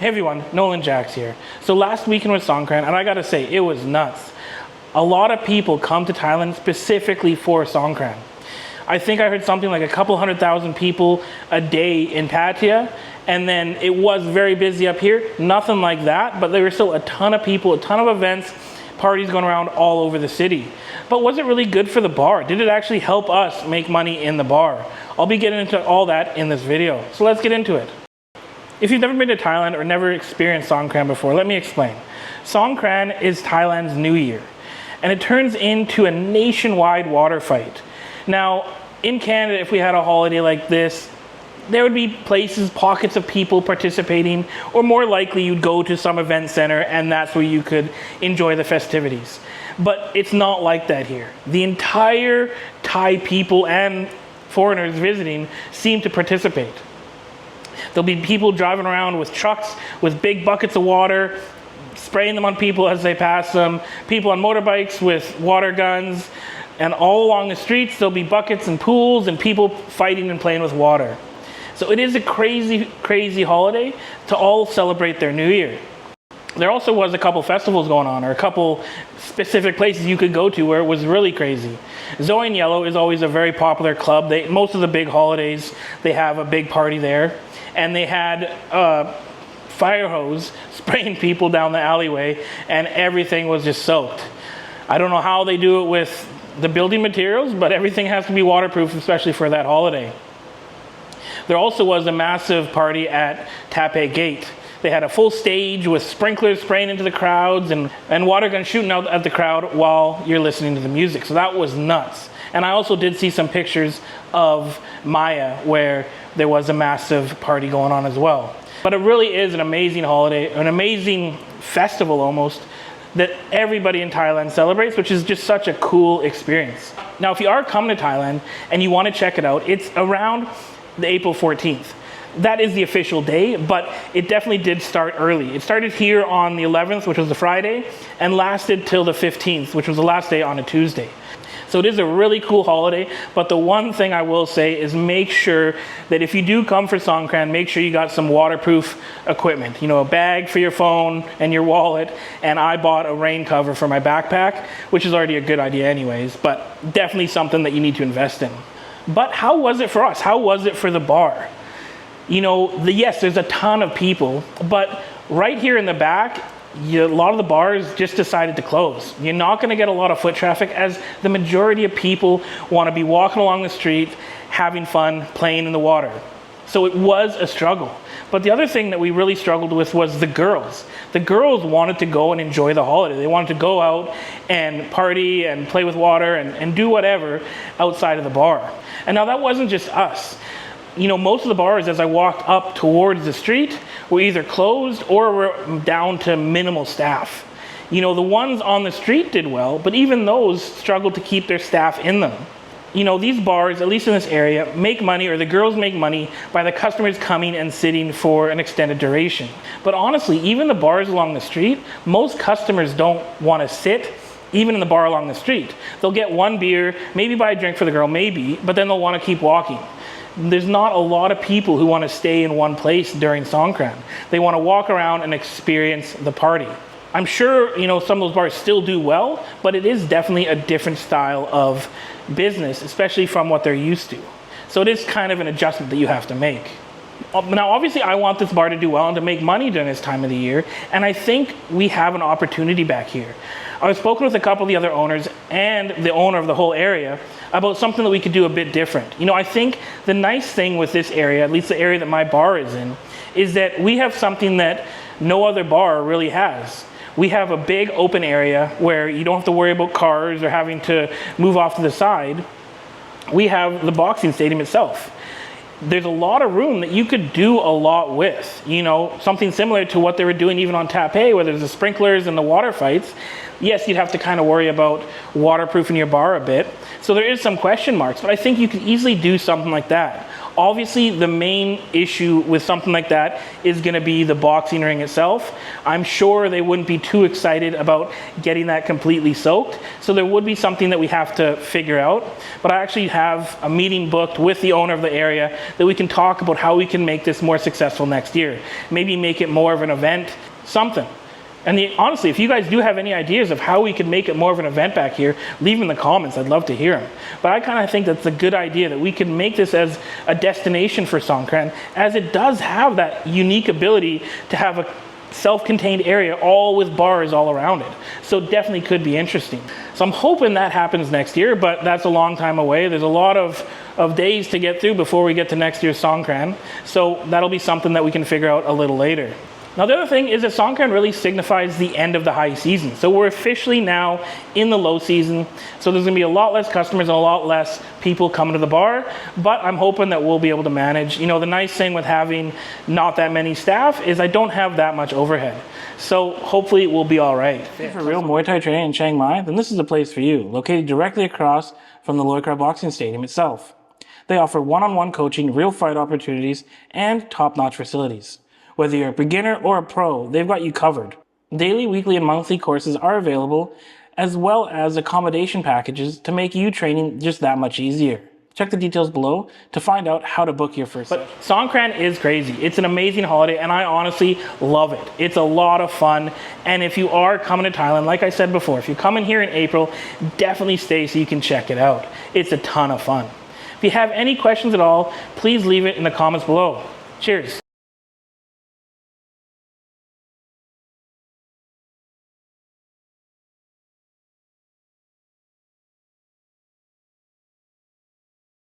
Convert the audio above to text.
Hey everyone, Nolan Jax here. So last weekend was Songkran, and I gotta say, it was nuts. A lot of people come to Thailand specifically for Songkran. I think I heard something like a couple 100,000 people a day in Pattaya, and then it was very busy up here. Nothing like that, but there were still a ton of people, a ton of events, parties going around all over the city. But was it really good for the bar? Did it actually help us make money in the bar? I'll be getting into all that in this video. So let's get into it. If you've never been to Thailand or never experienced Songkran before, let me explain. Songkran is Thailand's New Year, and it turns into a nationwide water fight. Now, in Canada, if we had a holiday like this, there would be places, pockets of people participating, or more likely you'd go to some event center and that's where you could enjoy the festivities. But it's not like that here. The entire Thai people and foreigners visiting seem to participate. There'll be people driving around with trucks with big buckets of water, spraying them on people as they pass them, people on motorbikes with water guns, and all along the streets there'll be buckets and pools and people fighting and playing with water. So it is a crazy, crazy holiday to all celebrate their New Year. There also was a couple festivals going on, or a couple specific places you could go to where it was really crazy. Zoe and Yellow is always a very popular club. Most of the big holidays, they have a big party there. And they had a fire hose spraying people down the alleyway, and everything was just soaked. I don't know how they do it with the building materials, but everything has to be waterproof, especially for that holiday. There also was a massive party at Taipei Gate. They had a full stage with sprinklers spraying into the crowds and water guns shooting out at the crowd while you're listening to the music. So that was nuts. And I also did see some pictures of Maya where there was a massive party going on as well. But it really is an amazing holiday, an amazing festival almost, that everybody in Thailand celebrates, which is just such a cool experience. Now, if you are coming to Thailand and you want to check it out, it's around the April 14th. That is the official day, but it definitely did start early. It started here on the 11th, which was the Friday, and lasted till the 15th, which was the last day on a Tuesday. So it is a really cool holiday, but the one thing I will say is make sure that if you do come for Songkran, make sure you got some waterproof equipment. You know, a bag for your phone and your wallet, and I bought a rain cover for my backpack, which is already a good idea anyways, but definitely something that you need to invest in. But how was it for us? How was it for the bar? You know, yes, there's a ton of people, but right here in the back, a lot of the bars just decided to close. You're not going to get a lot of foot traffic as the majority of people want to be walking along the street, having fun, playing in the water. So it was a struggle. But the other thing that we really struggled with was the girls. The girls wanted to go and enjoy the holiday. They wanted to go out and party and play with water and do whatever outside of the bar. And now that wasn't just us. You know, most of the bars, as I walked up towards the street, were either closed or were down to minimal staff. You know, the ones on the street did well, but even those struggled to keep their staff in them. You know, these bars, at least in this area, make money, or the girls make money, by the customers coming and sitting for an extended duration. But honestly, even the bars along the street, most customers don't want to sit even in the bar along the street. They'll get one beer, maybe buy a drink for the girl, maybe, but then they'll want to keep walking. There's not a lot of people who want to stay in one place during Songkran. They want to walk around and experience the party. I'm sure, you know, some of those bars still do well, but it is definitely a different style of business, especially from what they're used to. So it is kind of an adjustment that you have to make. Now, obviously, I want this bar to do well and to make money during this time of the year, and I think we have an opportunity back here. I've spoken with a couple of the other owners and the owner of the whole area about something that we could do a bit different. You know, I think the nice thing with this area, at least the area that my bar is in, is that we have something that no other bar really has. We have a big open area where you don't have to worry about cars or having to move off to the side. We have the boxing stadium itself. There's a lot of room that you could do a lot with. You know, something similar to what they were doing even on Taipei, where there's the sprinklers and the water fights. Yes, you'd have to kind of worry about waterproofing your bar a bit. So there is some question marks, but I think you could easily do something like that. Obviously, the main issue with something like that is going to be the boxing ring itself. I'm sure they wouldn't be too excited about getting that completely soaked. So there would be something that we have to figure out. But I actually have a meeting booked with the owner of the area that we can talk about how we can make this more successful next year. Maybe make it more of an event, something. And honestly, if you guys do have any ideas of how we can make it more of an event back here, leave them in the comments. I'd love to hear them. But I kind of think that's a good idea, that we can make this as a destination for Songkran, as it does have that unique ability to have a self-contained area all with bars all around it. So definitely could be interesting. So I'm hoping that happens next year, but that's a long time away. There's a lot of days to get through before we get to next year's Songkran. So that'll be something that we can figure out a little later. Now the other thing is that Songkran really signifies the end of the high season. So we're officially now in the low season. So there's gonna be a lot less customers and a lot less people coming to the bar, but I'm hoping that we'll be able to manage. You know, the nice thing with having not that many staff is I don't have that much overhead. So hopefully we'll be all right. If you're real Muay Thai training in Chiang Mai, then this is the place for you, located directly across from the Loy Krav Boxing Stadium itself. They offer one-on-one coaching, real fight opportunities, and top-notch facilities. Whether you're a beginner or a pro, they've got you covered. Daily, weekly, and monthly courses are available, as well as accommodation packages to make you training just that much easier. Check the details below to find out how to book your first session. But Songkran is crazy. It's an amazing holiday, and I honestly love it. It's a lot of fun, and if you are coming to Thailand, like I said before, if you come in here in April, definitely stay so you can check it out. It's a ton of fun. If you have any questions at all, please leave it in the comments below. Cheers.